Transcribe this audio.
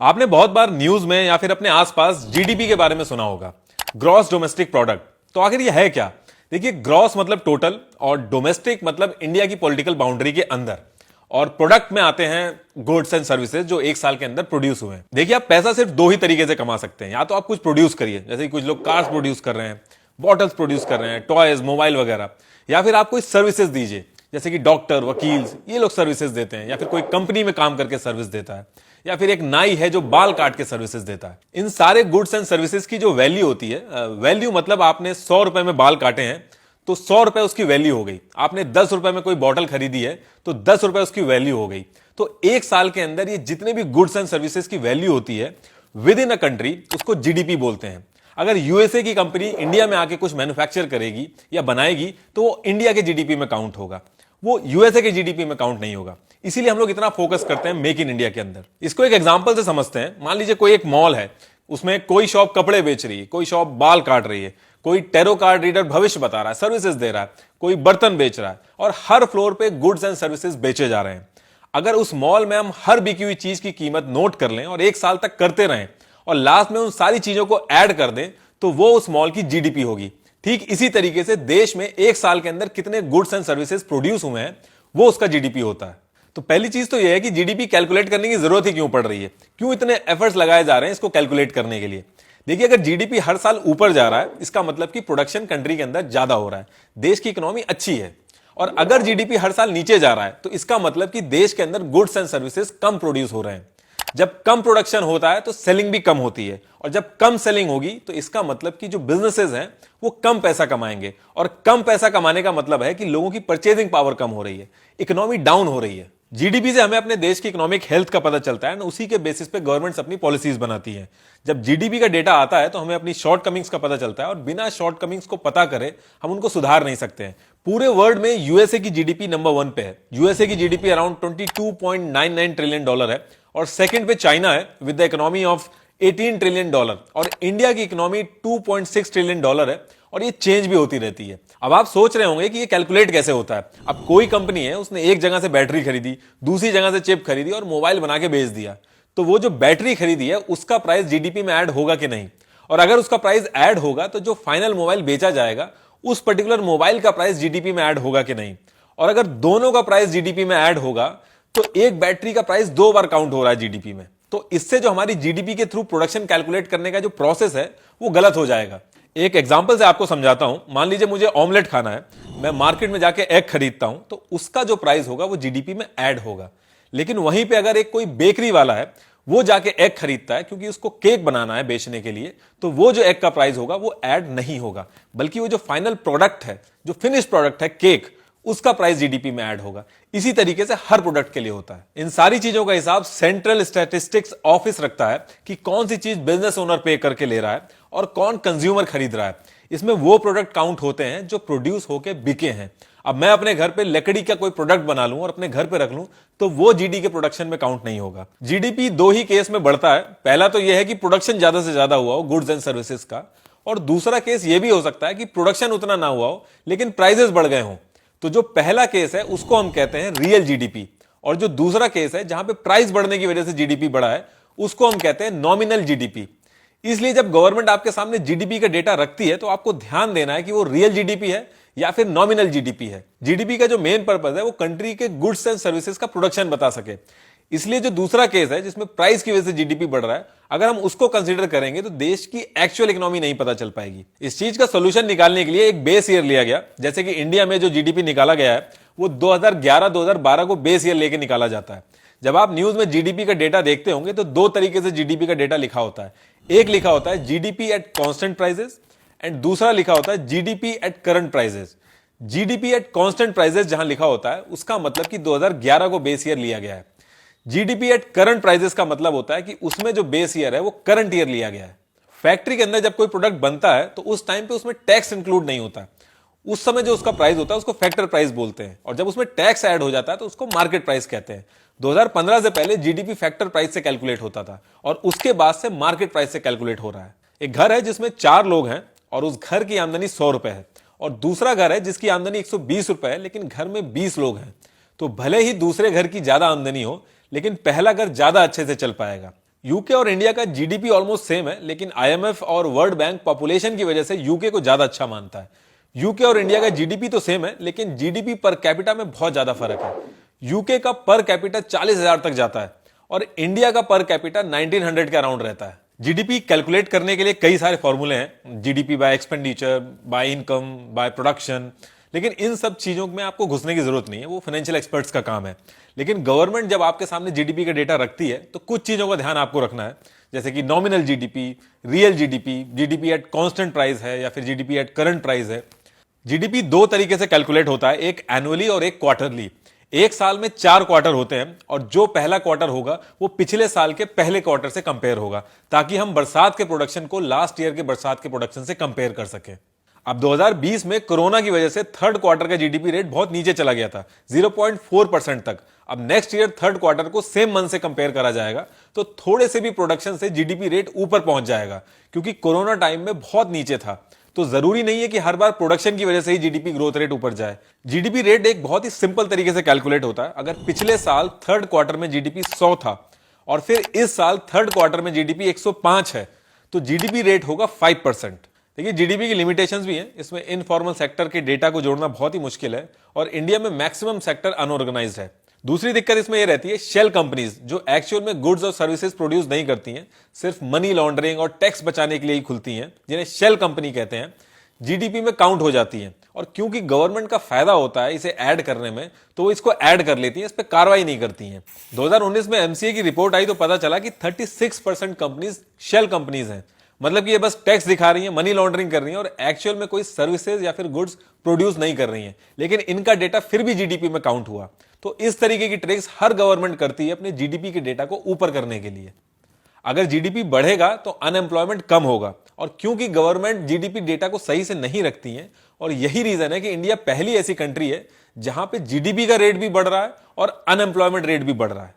आपने बहुत बार न्यूज में या फिर अपने आसपास जीडीपी के बारे में सुना होगा, ग्रॉस डोमेस्टिक प्रोडक्ट। तो आखिर ये है क्या? देखिए, ग्रॉस मतलब टोटल और डोमेस्टिक मतलब इंडिया की पॉलिटिकल बाउंड्री के अंदर, और प्रोडक्ट में आते हैं गुड्स एंड सर्विसेज जो एक साल के अंदर प्रोड्यूस हुए हैं। देखिए, आप पैसा सिर्फ दो ही तरीके से कमा सकते हैं। या तो आप कुछ प्रोड्यूस करिए, जैसे कि कुछ लोग कार्स प्रोड्यूस कर रहे हैं, बॉटल्स प्रोड्यूस कर रहे हैं, टॉयज, मोबाइल वगैरह। या फिर आप कोई सर्विसेज दीजिए, जैसे कि डॉक्टर, वकील, ये लोग सर्विसेज देते हैं। या फिर कोई कंपनी में काम करके सर्विस देता है, या फिर एक नाई है जो बाल काट के सर्विसेज देता है। इन सारे गुड्स एंड सर्विसेज की जो वैल्यू होती है, वैल्यू मतलब आपने 100 रुपए में बाल काटे हैं तो 100 रुपए उसकी वैल्यू हो गई। आपने 10 रुपए में कोई बॉटल खरीदी है तो 10 रुपए उसकी वैल्यू हो गई। तो एक साल के अंदर ये जितने भी गुड्स एंड सर्विसेज की वैल्यू होती है विद इन अ कंट्री, उसको जीडीपी बोलते हैं। अगर यूएसए की कंपनी इंडिया में आके कुछ मैन्युफैक्चर करेगी या बनाएगी तो वो इंडिया के जीडीपी में काउंट होगा, वो यूएसए के जीडीपी में काउंट नहीं होगा। इसीलिए हम लोग इतना फोकस करते हैं मेक इन इंडिया के अंदर। इसको एक एग्जांपल से समझते हैं। मान लीजिए कोई एक मॉल है, उसमें कोई शॉप कपड़े बेच रही है, कोई शॉप बाल काट रही है, कोई टैरो कार्ड रीडर भविष्य बता रहा है, सर्विसेज दे रहा है, कोई बर्तन बेच रहा है, और हर फ्लोर पे गुड्स एंड सर्विसेज बेचे जा रहे हैं। अगर उस मॉल में हम हर बिकी हुई चीज की कीमत नोट कर लें और एक साल तक करते रहें और लास्ट में उन सारी चीजों को ऐड कर दें तो वो उस मॉल की जीडीपी होगी। ठीक इसी तरीके से देश में एक साल के अंदर कितने गुड्स एंड सर्विसेज प्रोड्यूस हुए हैं वो उसका जीडीपी होता है। तो पहली चीज तो यह है कि जीडीपी कैलकुलेट करने की जरूरत ही क्यों पड़ रही है, क्यों इतने एफर्ट्स लगाए जा रहे हैं इसको कैलकुलेट करने के लिए। देखिए, अगर जीडीपी हर साल ऊपर जा रहा है इसका मतलब कि प्रोडक्शन कंट्री के अंदर ज्यादा हो रहा है, देश की इकोनॉमी अच्छी है। और अगर जीडीपी हर साल नीचे जा रहा है तो इसका मतलब कि देश के अंदर goods and services come produce हो रहे हैं। जब कम प्रोडक्शन होता है तो सेलिंग भी कम होती है, और जब कम सेलिंग होगी तो इसका मतलब कि जो बिजनेसेस हैं वो कम पैसा कमाएंगे, और कम पैसा कमाने का मतलब है कि लोगों की परचेजिंग पावर कम हो रही है, इकोनॉमी डाउन हो रही है। जीडीपी से हमें अपने देश की इकोनॉमिक हेल्थ का पता चलता है, उसी के बेसिस पे गवर्नमेंट्स अपनी पॉलिसीज बनाती हैं। जब जीडीपी का डेटा आता है तो हमें अपनी शॉर्ट कमिंग्स का पता चलता है, और बिना शॉर्ट कमिंग्स को पता करे हम उनको सुधार नहीं सकते हैं। पूरे वर्ल्ड में यूएसए की जीडीपी नंबर 1 पे है। यूएसए की जीडीपी अराउंड $22.99 ट्रिलियन है, और सेकंड पे चाइना है with the economy of $18 trillion, और इंडिया की इकोनॉमी $2.6 ट्रिलियन है, और ये चेंज भी होती रहती है। अब आप सोच रहे होंगे कि ये कैलकुलेट कैसे होता है। अब कोई कंपनी है, उसने एक जगह से बैटरी खरीदी, दूसरी जगह से चिप खरीदी और मोबाइल बना के बेच दिया, तो वो जो बैटरी खरीदी है उसका प्राइस जीडीपी में ऐड होगा कि नहीं? और अगर उसका प्राइस ऐड होगा तो जो फाइनल मोबाइल बेचा जाएगा उस पर्टिकुलर मोबाइल का प्राइस जीडीपी में ऐड होगा कि नहीं? और अगर दोनों का प्राइस जीडीपी में ऐड होगा तो एक बैटरी का प्राइस 2 बार काउंट हो रहा है जीडीपी में। तो इससे जो हमारी जीडीपी के थ्रू प्रोडक्शन कैलकुलेट करने का जो प्रोसेस है वो गलत हो जाएगा। एक एग्जांपल से आपको समझाता हूं। मान लीजिए मुझे ऑमलेट खाना है, मैं मार्केट में जाके एग खरीदता हूं, तो उसका जो प्राइस होगा वो जीडीपी में ऐड होगा। लेकिन वहीं पे अगर एक कोई बेकरी वाला है, वो जाके एग खरीदता है क्योंकि उसको केक बनाना है बेचने के लिए, तो वो जो एग का प्राइस होगा वो ऐड नहीं होगा, बल्कि वो जो फाइनल प्रोडक्ट है, जो फिनिश प्रोडक्ट है केक, उसका प्राइस जीडीपी में ऐड होगा। इसी तरीके से हर प्रोडक्ट के लिए होता है। इन सारी चीजों का हिसाब सेंट्रल स्टैटिस्टिक्स ऑफिस रखता है कि कौन सी चीज बिजनेस ओनर पे करके ले रहा है और कौन कंज्यूमर खरीद रहा है। इसमें वो प्रोडक्ट काउंट होते हैं जो प्रोड्यूस होके बिके हैं। अब मैं अपने घर पे लकड़ी का कोई प्रोडक्ट बना लूं और अपने घर पे रख लूं तो वो जीडी के प्रोडक्शन में काउंट नहीं होगा। जीडीपी दो ही केस में बढ़ता है। पहला तो यह है कि प्रोडक्शन ज्यादा से ज्यादा हुआ हो गुड्स एंड सर्विसेज का, और दूसरा केस यह भी हो सकता है कि प्रोडक्शन उतना ना हुआ हो लेकिन प्राइसेस बढ़ गए हों। तो जो पहला केस है उसको हम कहते हैं रियल जीडीपी, और जो दूसरा केस है जहां पे प्राइस बढ़ने की वजह से जीडीपी बढ़ा है उसको हम कहते हैं नॉमिनल जीडीपी। इसलिए जब गवर्नमेंट आपके सामने जीडीपी का डेटा रखती है तो आपको ध्यान देना है कि वो रियल जीडीपी है या फिर नॉमिनल जीडीपी है। जीडीपी का जो मेन पर्पस है वो कंट्री के गुड्स एंड सर्विसेज का प्रोडक्शन बता सके। इसलिए जो दूसरा केस है जिसमें प्राइस की वजह से जीडीपी बढ़ रहा है, अगर हम उसको कंसीडर करेंगे तो देश की एक्चुअल इकोनॉमी नहीं पता चल पाएगी। इस चीज का सोल्यूशन निकालने के लिए एक बेस ईयर लिया गया। जैसे कि इंडिया में जो जीडीपी निकाला गया है वो 2011-2012 को बेस ईयर लेके निकाला जाता है। जब आप न्यूज में जीडीपी का डेटा देखते होंगे तो दो तरीके से जीडीपी का डेटा लिखा होता है। एक लिखा होता है GDP at constant prices and दूसरा लिखा होता है GDP at current prices. GDP at constant prices जहां लिखा होता है उसका मतलब कि 2011 को बेस ईयर लिया गया है। जीडीपी एट करंट प्राइसेस का मतलब होता है कि उसमें जो बेस ईयर है वो करंट ईयर लिया गया है। फैक्ट्री के अंदर जब कोई प्रोडक्ट बनता है तो उस टाइम पे उसमें टैक्स इंक्लूड नहीं होता, उस समय जो उसका प्राइस होता है उसको फैक्टर प्राइस बोलते हैं, और जब उसमें टैक्स ऐड हो जाता है तो उसको मार्केट प्राइस कहते हैं। 2015 से पहले जीडीपी फैक्टर प्राइस से कैलकुलेट होता था और उसके बाद से मार्केट प्राइस से कैलकुलेट हो रहा है। एक घर है जिसमें 4 लोग हैं और उस घर की आमदनी 100 रुपए है, और दूसरा घर है जिसकी आमदनी 120 रुपए है लेकिन घर में 20 लोग हैं। तो भले ही दूसरे घर की ज्यादा आमदनी हो लेकिन पहला घर ज्यादा अच्छे से चल पाएगा। यूके और इंडिया का जीडीपी ऑलमोस्ट सेम है, लेकिन आईएमएफ और वर्ल्ड बैंक पॉपुलेशन की वजह से यूके को ज्यादा अच्छा मानता है। यूके और इंडिया का जीडीपी तो सेम है, लेकिन जीडीपी पर कैपिटा में बहुत ज्यादा फर्क है। यूके का पर कैपिटा 40,000 तक जाता है और इंडिया का पर कैपिटा 1900 के अराउंड रहता है। जीडीपी कैलकुलेट करने के लिए कई सारे फॉर्मूले हैं, GDP by expenditure, by income, by production, लेकिन इन सब चीजों में आपको घुसने की जरूरत नहीं है, वो फाइनेंशियल एक्सपर्ट्स का काम है। लेकिन गवर्नमेंट जब आपके सामने जीडीपी का डेटा रखती है तो कुछ चीजों का ध्यान आपको रखना है, जैसे कि nominal GDP, real GDP, GDP at constant price है या फिर जीडीपी एट करंट प्राइस है। जीडीपी दो तरीके से कैलकुलेट होता है, एक एनुअली और एक क्वार्टरली। एक साल में 4 क्वार्टर होते हैं और जो पहला क्वार्टर होगा वो पिछले साल के पहले क्वार्टर से कंपेयर होगा, ताकि हम बरसात के प्रोडक्शन को लास्ट ईयर के बरसात के प्रोडक्शन से कंपेयर कर सकें। अब 2020 में कोरोना की वजह से थर्ड क्वार्टर का जीडीपी रेट बहुत नीचे चला गया था, 0.4% तक। अब नेक्स्ट ईयर थर्ड क्वार्टर को सेम मंथ से कंपेयर करा जाएगा तो थोड़े से भी प्रोडक्शन से जीडीपी रेट ऊपर पहुंच जाएगा, क्योंकि कोरोना टाइम में बहुत नीचे था। तो जरूरी नहीं है कि हर बार प्रोडक्शन की वजह से ही जीडीपी ग्रोथ रेट ऊपर जाए। जीडीपी रेट एक बहुत ही सिंपल तरीके से कैलकुलेट होता है। अगर पिछले साल थर्ड क्वार्टर में जीडीपी 100 था और फिर इस साल थर्ड क्वार्टर में जीडीपी 105 है, तो जीडीपी रेट होगा 5%। देखिए, जीडीपी की लिमिटेशंस भी हैं, इसमें इनफॉर्मल सेक्टर के डेटा को जोड़ना बहुत ही मुश्किल है और इंडिया में मैक्सिमम सेक्टर अनऑर्गेनाइज्ड है। दूसरी दिक्कत इसमें यह रहती है, शेल कंपनीज जो एक्चुअल में गुड्स और सर्विसेज प्रोड्यूस नहीं करती हैं, सिर्फ मनी लॉन्ड्रिंग और टैक्स बचाने के लिए ही खुलती हैं, जिन्हें शेल कंपनी कहते हैं, जीडीपी में काउंट हो जाती हैं। और क्योंकि गवर्नमेंट का फायदा होता है इसे ऐड करने में, तो वो इसको ऐड कर लेती हैं, इस पर कार्रवाई नहीं करती हैं। 2019 में एमसीए की रिपोर्ट आई तो पता चला कि 36% कंपनीज शेल कंपनीज हैं, मतलब कि ये बस टैक्स दिखा रही हैं, मनी लॉन्ड्रिंग कर रही हैं और एक्चुअल में कोई सर्विसेज या फिर गुड्स प्रोड्यूस नहीं कर रही हैं, लेकिन इनका डेटा फिर भी जीडीपी में काउंट हुआ। तो इस तरीके की ट्रिक्स हर गवर्नमेंट करती है अपने जीडीपी के डेटा को ऊपर करने के लिए। अगर जीडीपी बढ़ेगा तो अनएम्प्लॉयमेंट कम होगा, और क्योंकि गवर्नमेंट जीडीपी डेटा को सही से नहीं रखती है, और यही रीजन है कि इंडिया पहली ऐसी कंट्री है जहां पे जीडीपी का रेट भी बढ़ रहा है और अनएम्प्लॉयमेंट रेट भी बढ़ रहा है।